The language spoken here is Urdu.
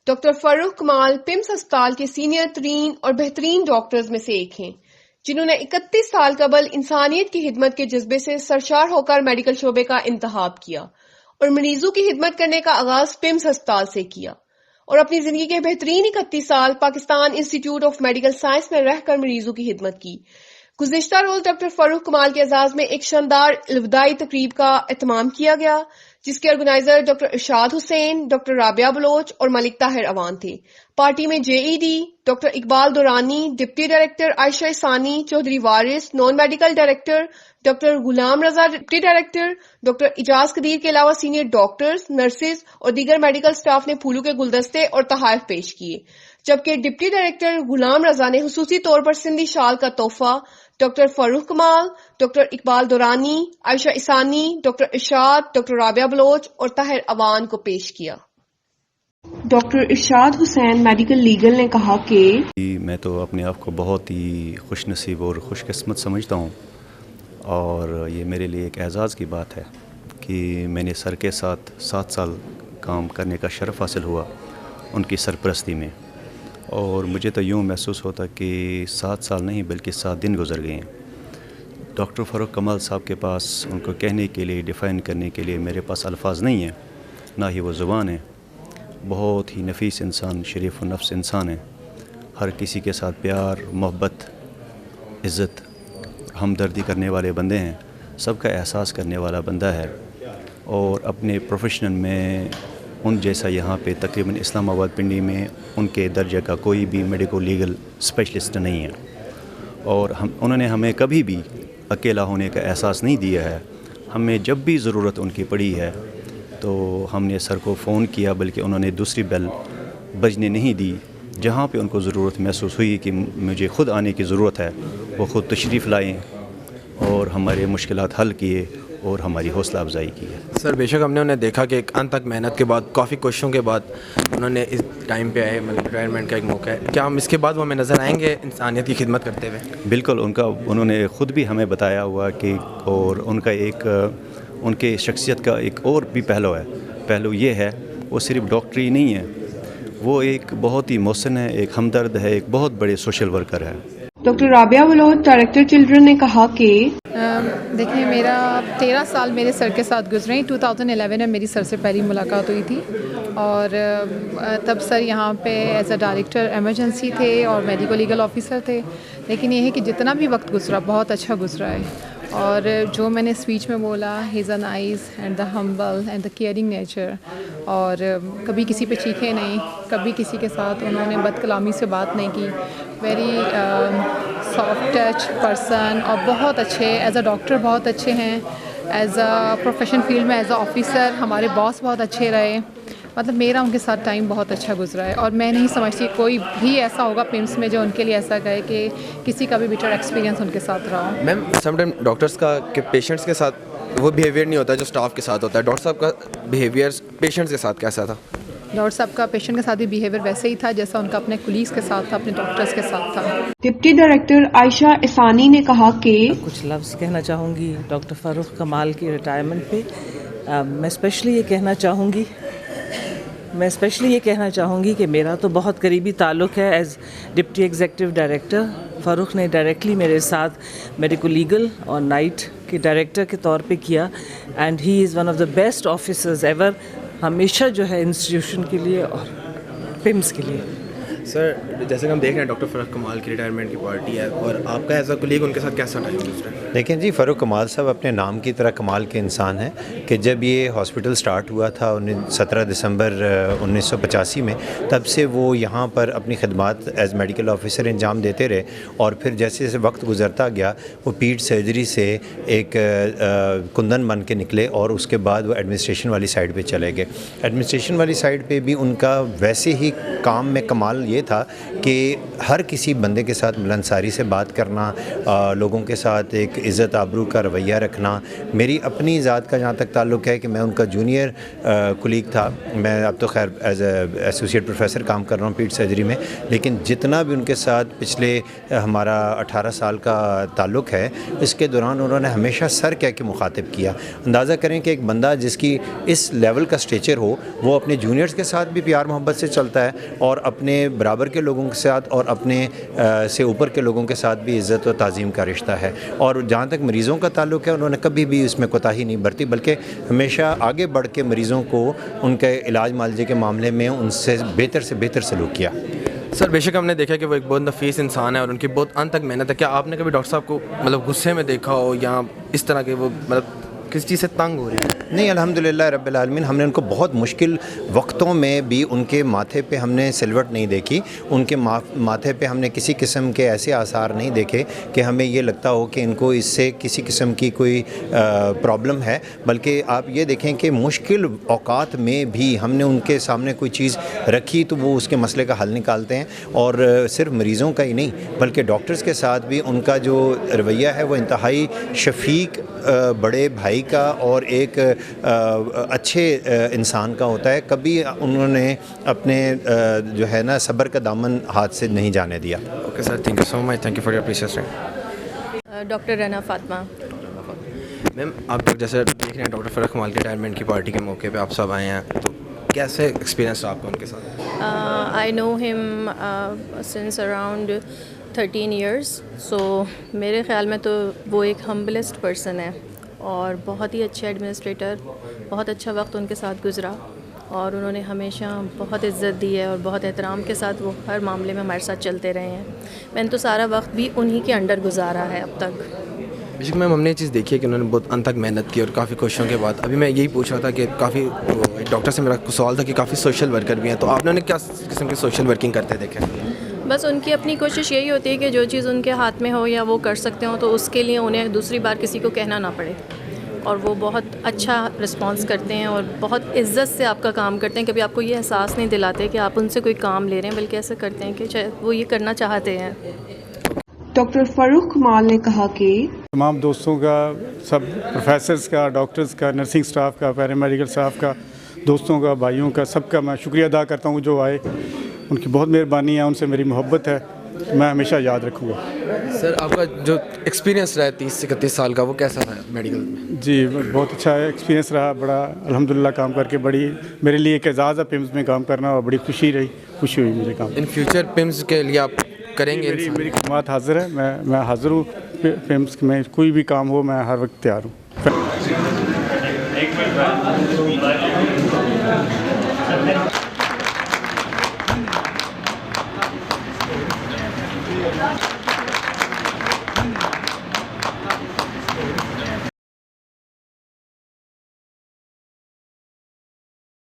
ڈاکٹر فاروق کمال پمس ہسپتال کے سینئر ترین اور بہترین ڈاکٹرز میں سے ایک ہیں، جنہوں نے 31 سال قبل انسانیت کی خدمت کے جذبے سے سرشار ہو کر میڈیکل شعبے کا انتخاب کیا اور مریضوں کی خدمت کرنے کا آغاز پمس ہسپتال سے کیا، اور اپنی زندگی کے بہترین 31 سال پاکستان انسٹی ٹیوٹ آف میڈیکل سائنس میں رہ کر مریضوں کی خدمت کی۔ گزشتہ روز ڈاکٹر فاروق کمال کے اعزاز میں ایک شاندار الوداعی تقریب کا اہتمام کیا گیا، جس کے organizer doctor Irshad Hussain, doctor Rabia Baloch اور ملک طاہر اوان تھے۔ پارٹی میں JED، doctor Iqbal Durrani, deputy director Ayesha Ehsani, Chaudhry Waris, non medical director doctor Ghulam Raza, deputy director doctor Ejaz Qadeer کے علاوہ سینئر ڈاکٹرز، نرسز اور دیگر میڈیکل سٹاف نے پھولوں کے گلدستے اور تحائف پیش کیے، جبکہ ڈپٹی ڈائریکٹر غلام رضا نے خصوصی طور پر سندھی شال کا تحفہ ڈاکٹر فاروق کمال، ڈاکٹر اقبال دورانی، عائشہ احسانی، ڈاکٹر ارشاد، ڈاکٹر رابعہ بلوچ اور طاہر اوان کو پیش کیا۔ ڈاکٹر ارشاد حسین میڈیکل لیگل نے کہا کہ میں تو اپنے آپ کو بہت ہی خوش نصیب اور خوش قسمت سمجھتا ہوں، اور یہ میرے لیے ایک اعزاز کی بات ہے کہ میں نے سر کے ساتھ 7 سال کام کرنے کا شرف حاصل ہوا ان کی سرپرستی میں، اور مجھے تو یوں محسوس ہوتا کہ 7 سال نہیں بلکہ 7 دن گزر گئے ہیں۔ ڈاکٹر فاروق کمال صاحب کے پاس ان کو کہنے کے لیے، ڈیفائن کرنے کے لیے میرے پاس الفاظ نہیں ہیں، نہ ہی وہ زبان ہے۔ بہت ہی نفیس انسان، شریف و نفس انسان ہے، ہر کسی کے ساتھ پیار، محبت، عزت، ہمدردی کرنے والے بندے ہیں، سب کا احساس کرنے والا بندہ ہے، اور اپنے پروفیشن میں ان جیسا یہاں پہ تقریباً اسلام آباد پنڈی میں ان کے درجے کا کوئی بھی میڈیکو لیگل اسپیشلسٹ نہیں ہے، اور انہوں نے ہمیں کبھی بھی اکیلا ہونے کا احساس نہیں دیا ہے۔ ہمیں جب بھی ضرورت ان کی پڑی ہے تو ہم نے سر کو فون کیا، بلکہ انہوں نے دوسری بیل بجنے نہیں دی۔ جہاں پہ ان کو ضرورت محسوس ہوئی کہ مجھے خود آنے کی ضرورت ہے، وہ خود تشریف لائیں اور ہمارے مشکلات حل کیے اور ہماری حوصلہ افزائی کی ہے۔ سر بے شک ہم نے انہیں دیکھا کہ ایک انت تک محنت کے بعد، کافی کوششوں کے بعد انہوں نے اس ٹائم پہ آئے، مطلب ریٹائرمنٹ کا ایک موقع ہے، کیا ہم اس کے بعد وہ ہمیں نظر آئیں گے انسانیت کی خدمت کرتے ہوئے؟ بالکل، انہوں نے خود بھی ہمیں بتایا ہوا کہ، اور ان کے شخصیت کا ایک اور بھی پہلو یہ ہے، وہ صرف ڈاکٹری نہیں ہے، وہ ایک بہت ہی محسن ہے، ایک ہمدرد ہے، ایک بہت بڑے سوشل ورکر ہے۔ Doctor Rabia Baloch director children نے کہا کہ دیکھیں، میرا 13 سال میرے سر کے ساتھ گزرے۔ 2011 میں میری سر سے پہلی ملاقات ہوئی تھی، اور تب سر یہاں پہ ایز اے ڈائریکٹر ایمرجنسی تھے اور میڈیکو لیگل آفیسر تھے، لیکن یہ ہے کہ جتنا بھی وقت گزرا بہت اچھا گزرا ہے، اور جو میں نے اسپیچ میں بولا، has a nice and the humble and the caring nature, اور کبھی کسی پہ چیخے نہیں، کبھی کسی کے ساتھ انہوں نے بد کلامی سے بات نہیں کی، ویری سافٹ ٹچ پرسن، اور بہت اچھے ایز اے ڈاکٹر، بہت اچھے ہیں ایز اے پروفیشن فیلڈ میں، ایز اے آفیسر ہمارے باس بہت اچھے رہے۔ مطلب میرا ان کے ساتھ ٹائم بہت اچھا گزرا ہے، اور میں نہیں سمجھتی کوئی بھی ایسا ہوگا پمس میں جو ان کے لیے ایسا کہے کہ کسی کا بھی بیٹر ایکسپیرینس ان کے ساتھ رہا ہو۔ میم سم ٹائم ڈاکٹرس کا کہ پیشنٹس کے ساتھ وہ بیہیویئر نہیں ہوتا جو اسٹاف کے ساتھ ہوتا ہے، ڈاکٹر صاحب کا بیہیویئر پیشنٹس کے ساتھ کیسا تھا؟ ڈاکٹر صاحب کا پیشنٹ کے ساتھ بھی بیہیویئر ویسے ہی تھا جیسا ان کا اپنے کولیگس کے ساتھ تھا، اپنے ڈاکٹرس کے ساتھ تھا۔ ڈپٹی ڈائریکٹر عائشہ احسانی نے کہا کہ کچھ لفظ کہنا چاہوں گی ڈاکٹر فاروق کمال کی ریٹائرمنٹ پہ۔ میں اسپیشلی یہ کہنا چاہوں گی کہ میرا تو بہت قریبی تعلق ہے ایز ڈپٹی ایگزیکٹو ڈائریکٹر۔ فاروق نے ڈائریکٹلی میرے ساتھ میڈیکو لیگل اور نائٹ کے ڈائریکٹر کے طور پہ کیا، and he is one of the best officers ever, ہمیشہ جو ہے انسٹیٹیوشن کے لیے اور پمس کے لیے۔ سر جیسے کہ ہم دیکھ رہے ہیں ڈاکٹر فاروق کمال کی ریٹائرمنٹ کی پارٹی ہے، اور آپ کا ایز اے کولیگ ان کے ساتھ کیسا ٹائم گزرا ہے؟ دیکھیں جی، فاروق کمال صاحب اپنے نام کی طرح کمال کے انسان ہیں، کہ جب یہ ہاسپٹل سٹارٹ ہوا تھا 17 دسمبر 1985 میں، تب سے وہ یہاں پر اپنی خدمات ایز میڈیکل آفیسر انجام دیتے رہے، اور پھر جیسے جیسے وقت گزرتا گیا وہ پیٹ سرجری سے ایک کندن بن کے نکلے، اور اس کے بعد وہ ایڈمنسٹریشن والی سائڈ پہ چلے گئے۔ ایڈمنسٹریشن والی سائڈ پہ بھی ان کا ویسے ہی کام میں کمال یہ تھا کہ ہر کسی بندے کے ساتھ ملنساری سے بات کرنا، لوگوں کے ساتھ ایک عزت آبرو کا رویہ رکھنا. میری اپنی ذات کا جہاں تک تعلق ہے کہ میں ان کا جونیئر کولیگ تھا. میں اب تو خیر ایز اے ایسوسیٹ پروفیسر کام کر رہا ہوں پیٹ سرجری میں، لیکن جتنا بھی ان کے ساتھ پچھلے ہمارا 18 سال کا تعلق ہے، اس کے دوران انہوں نے ہمیشہ سر کہہ کے مخاطب کیا. اندازہ کریں کہ ایک بندہ جس کی اس لیول کا اسٹیچر ہو، وہ اپنے جونیئرز کے ساتھ بھی پیار محبت سے چلتا ہے اور اپنے برابر کے لوگوں کے ساتھ اور اپنے سے اوپر کے لوگوں کے ساتھ بھی عزت و تعظیم کا رشتہ ہے. اور جہاں تک مریضوں کا تعلق ہے، انہوں نے کبھی بھی اس میں کوتاہی نہیں برتی، بلکہ ہمیشہ آگے بڑھ کے مریضوں کو ان کے علاج معالجے کے معاملے میں ان سے بہتر سلوک کیا. سر بے شک ہم نے دیکھا کہ وہ ایک بہت نفیس انسان ہے اور ان کی بہت انت تک محنت ہے. کیا آپ نے کبھی ڈاکٹر صاحب کو مطلب غصے میں دیکھا ہو یا اس طرح کے وہ مطلب کس چیز سے تنگ ہو رہی ہے؟ نہیں، الحمدللہ رب العالمین، ہم نے ان کو بہت مشکل وقتوں میں بھی ان کے ماتھے پہ ہم نے سلوٹ نہیں دیکھی، ان کے ماتھے پہ ہم نے کسی قسم کے ایسے آثار نہیں دیکھے کہ ہمیں یہ لگتا ہو کہ ان کو اس سے کسی قسم کی کوئی پرابلم ہے. بلکہ آپ یہ دیکھیں کہ مشکل اوقات میں بھی ہم نے ان کے سامنے کوئی چیز رکھی تو وہ اس کے مسئلے کا حل نکالتے ہیں. اور صرف مریضوں کا ہی نہیں بلکہ ڈاکٹرز کے ساتھ بھی ان کا جو رویہ ہے وہ انتہائی شفیق بڑے بھائی کا اور ایک اچھے انسان کا ہوتا ہے. کبھی انہوں نے اپنے جو ہے نا صبر کا دامن ہاتھ سے نہیں جانے دیا. Okay sir, thank you so much, thank you for your precious time. Doctor رنا فاطمہ. میم آپ جیسے دیکھ رہے ہیں ڈاکٹر فرخ کمال کے ریٹائرمنٹ کی پارٹی کے موقع پہ آپ سب آئے ہیں، تو کیسے ایکسپیرینس رہا آپ کا ان کے ساتھ؟ آئی نو ہم سنس اراؤنڈ 13 ایئرس. سو میرے خیال میں تو وہ ایک ہمبلسٹ پرسن ہے اور بہت ہی اچھے ایڈمنسٹریٹر. بہت اچھا وقت ان کے ساتھ گزرا اور انہوں نے ہمیشہ بہت عزت دی ہے اور بہت احترام کے ساتھ وہ ہر معاملے میں ہمارے ساتھ چلتے رہے ہیں. میں نے تو سارا وقت بھی انہی کے انڈر گزارا ہے اب تک. بیشک میم ہم نے یہ چیز دیکھی ہے کہ انہوں نے بہت انت تک محنت کی اور کافی کوششوں کے بعد. ابھی میں یہی پوچھ رہا تھا کہ کافی ڈاکٹر سے میرا سوال تھا کہ کافی سوشل ورکر بھی ہیں، تو آپ نے کیا قسم کی سوشل ورکنگ کرتے دیکھے؟ بس ان کی اپنی کوشش یہی ہوتی ہے کہ جو چیز ان کے ہاتھ میں ہو یا وہ کر سکتے ہوں تو اس کے لیے انہیں دوسری بار کسی کو کہنا نہ پڑے. اور وہ بہت اچھا رسپانس کرتے ہیں اور بہت عزت سے آپ کا کام کرتے ہیں. کبھی آپ کو یہ احساس نہیں دلاتے کہ آپ ان سے کوئی کام لے رہے ہیں، بلکہ ایسے کرتے ہیں کہ وہ یہ کرنا چاہتے ہیں. ڈاکٹر فاروق کمال نے کہا کہ تمام دوستوں کا، سب پروفیسرز کا، ڈاکٹرز کا، نرسنگ سٹاف کا، پیرامیڈیکل سٹاف کا، دوستوں کا، بھائیوں کا، سب کا میں شکریہ ادا کرتا ہوں جو آئے. ان کی بہت مہربانی ہے، ان سے میری محبت ہے، میں ہمیشہ یاد رکھوں گا. سر آپ کا جو ایکسپیرینس رہا ہے 30 سے 31 سال کا، وہ کیسا رہا میڈیکل میں؟ جی بہت اچھا ایکسپیرینس رہا، بڑا الحمدللہ کام کر کے بڑی میرے لیے ایک اعزاز ہے پیمز میں کام کرنا اور بڑی خوشی ہوئی مجھے کام. ان فیوچر پیمز کے لیے آپ کریں گے؟ میری خدمات حاضر ہے، میں حاضر ہوں پیمز میں، کوئی بھی کام ہو میں ہر وقت تیار ہوں.